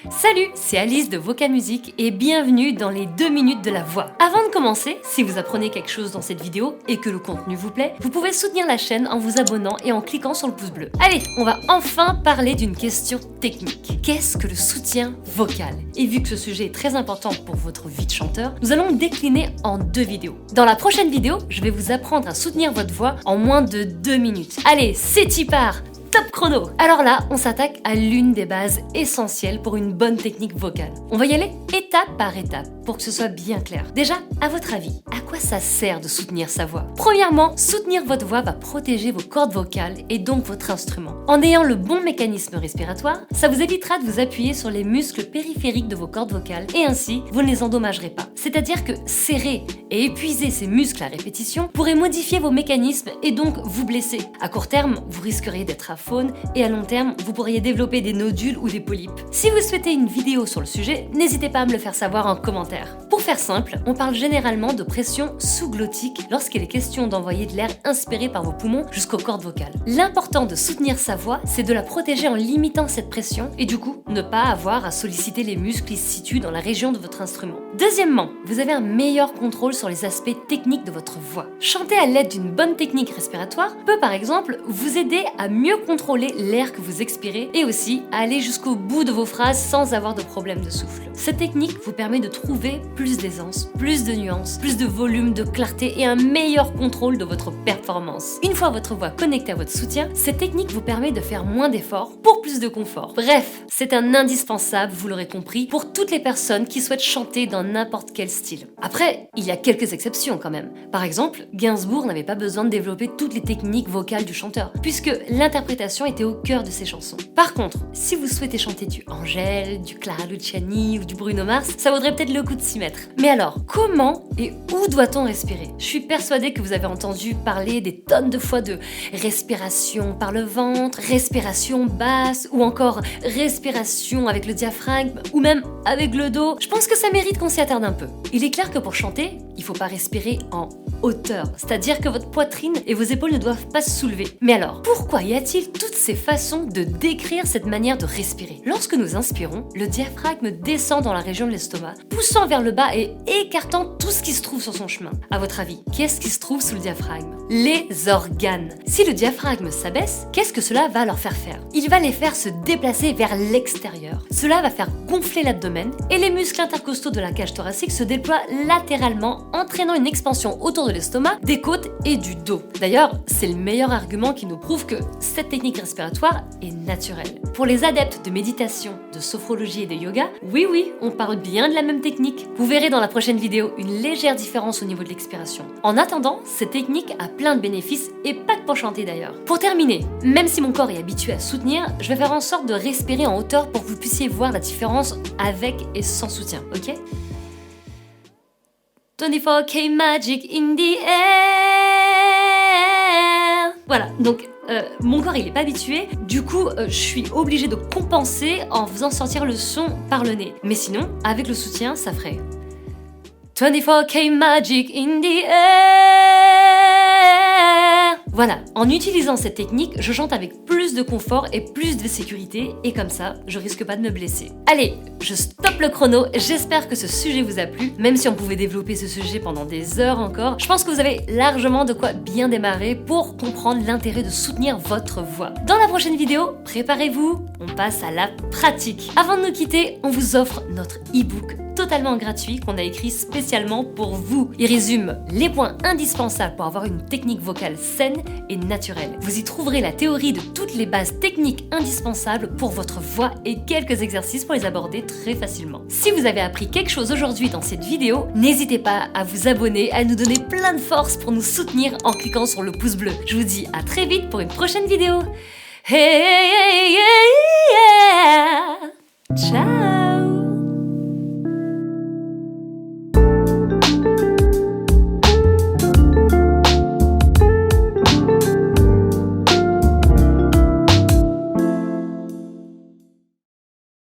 Salut, c'est Alice de Vocamusique et bienvenue dans les 2 minutes de la voix. Avant de commencer, si vous apprenez quelque chose dans cette vidéo et que le contenu vous plaît, vous pouvez soutenir la chaîne en vous abonnant et en cliquant sur le pouce bleu. Allez, on va enfin parler d'une question technique. Qu'est-ce que le soutien vocal? Et vu que ce sujet est très important pour votre vie de chanteur, nous allons le décliner en 2 vidéos. Dans la prochaine vidéo, je vais vous apprendre à soutenir votre voix en moins de 2 minutes. Allez, c'est y part! Top chrono! Alors là, on s'attaque à l'une des bases essentielles pour une bonne technique vocale. On va y aller étape par étape pour que ce soit bien clair. Déjà, à votre avis, à quoi ça sert de soutenir sa voix? Premièrement, soutenir votre voix va protéger vos cordes vocales et donc votre instrument. En ayant le bon mécanisme respiratoire, ça vous évitera de vous appuyer sur les muscles périphériques de vos cordes vocales et ainsi, vous ne les endommagerez pas. C'est-à-dire que serrer et épuiser ces muscles à répétition pourrait modifier vos mécanismes et donc vous blesser. À court terme, vous risqueriez d'être à faune et à long terme, vous pourriez développer des nodules ou des polypes. Si vous souhaitez une vidéo sur le sujet, n'hésitez pas à me le faire savoir en commentaire. Pour faire simple, on parle généralement de pression sous-glottique lorsqu'il est question d'envoyer de l'air inspiré par vos poumons jusqu'aux cordes vocales. L'important de soutenir sa voix, c'est de la protéger en limitant cette pression et du coup, ne pas avoir à solliciter les muscles qui se situent dans la région de votre instrument. Deuxièmement, vous avez un meilleur contrôle sur les aspects techniques de votre voix. Chanter à l'aide d'une bonne technique respiratoire peut par exemple vous aider à mieux contrôler l'air que vous expirez et aussi à aller jusqu'au bout de vos phrases sans avoir de problème de souffle. Cette technique vous permet de trouver plus d'aisance, plus de nuances, plus de volume, de clarté et un meilleur contrôle de votre performance. Une fois votre voix connectée à votre soutien, cette technique vous permet de faire moins d'efforts pour plus de confort. Bref, c'est un indispensable, vous l'aurez compris, pour toutes les personnes qui souhaitent chanter dans n'importe quel style. Après, il y a quelques exceptions quand même. Par exemple, Gainsbourg n'avait pas besoin de développer toutes les techniques vocales du chanteur, puisque l'interprétation était au cœur de ses chansons. Par contre, si vous souhaitez chanter du Angèle, du Clara Luciani ou du Bruno Mars, ça vaudrait peut-être le coup de s'y mettre. Mais alors, comment et où doit-on respirer? Je suis persuadée que vous avez entendu parler des tonnes de fois de respiration par le ventre, respiration basse ou encore respiration avec le diaphragme ou même avec le dos. Je pense que ça mérite qu'on s'y attarde un peu. Il est clair que pour chanter, il ne faut pas respirer en hauteur, c'est-à-dire que votre poitrine et vos épaules ne doivent pas se soulever. Mais alors, pourquoi y a-t-il toutes ces façons de décrire cette manière de respirer? Lorsque nous inspirons, le diaphragme descend dans la région de l'estomac, poussant vers le bas et écartant tout ce qui se trouve sur son chemin. À votre avis, qu'est-ce qui se trouve sous le diaphragme? Les organes. Si le diaphragme s'abaisse, qu'est-ce que cela va leur faire faire? Il va les faire se déplacer vers l'extérieur. Cela va faire gonfler l'abdomen et les muscles intercostaux de la cage thoracique se déploient latéralement, entraînant une expansion autour de l'estomac, des côtes et du dos. D'ailleurs, c'est le meilleur argument qui nous prouve que cette technique respiratoire est naturelle. Pour les adeptes de méditation, de sophrologie et de yoga, oui, on parle bien de la même technique. Vous verrez dans la prochaine vidéo une légère différence au niveau de l'expiration. En attendant, cette technique a plein de bénéfices et pas que pour chanter d'ailleurs. Pour terminer, même si mon corps est habitué à soutenir, je vais faire en sorte de respirer en hauteur pour que vous puissiez voir la différence avec et sans soutien, ok? 24K Magic in the air. Voilà, donc mon corps il est pas habitué, du coup je suis obligée de compenser en faisant sortir le son par le nez. Mais sinon, avec le soutien, ça ferait 24K Magic in the air. Voilà, en utilisant cette technique, je chante avec plus de confort et plus de sécurité et comme ça, je risque pas de me blesser. Allez, je stoppe le chrono, j'espère que ce sujet vous a plu, même si on pouvait développer ce sujet pendant des heures encore. Je pense que vous avez largement de quoi bien démarrer pour comprendre l'intérêt de soutenir votre voix. Dans la prochaine vidéo, préparez-vous, on passe à la pratique. Avant de nous quitter, on vous offre notre e-book totalement gratuit qu'on a écrit spécialement pour vous. Il résume les points indispensables pour avoir une technique vocale saine et naturelle. Vous y trouverez la théorie de toutes les bases techniques indispensables pour votre voix et quelques exercices pour les aborder très facilement. Si vous avez appris quelque chose aujourd'hui dans cette vidéo, n'hésitez pas à vous abonner, à nous donner plein de force pour nous soutenir en cliquant sur le pouce bleu. Je vous dis à très vite pour une prochaine vidéo. Hey, yeah, yeah. Ciao.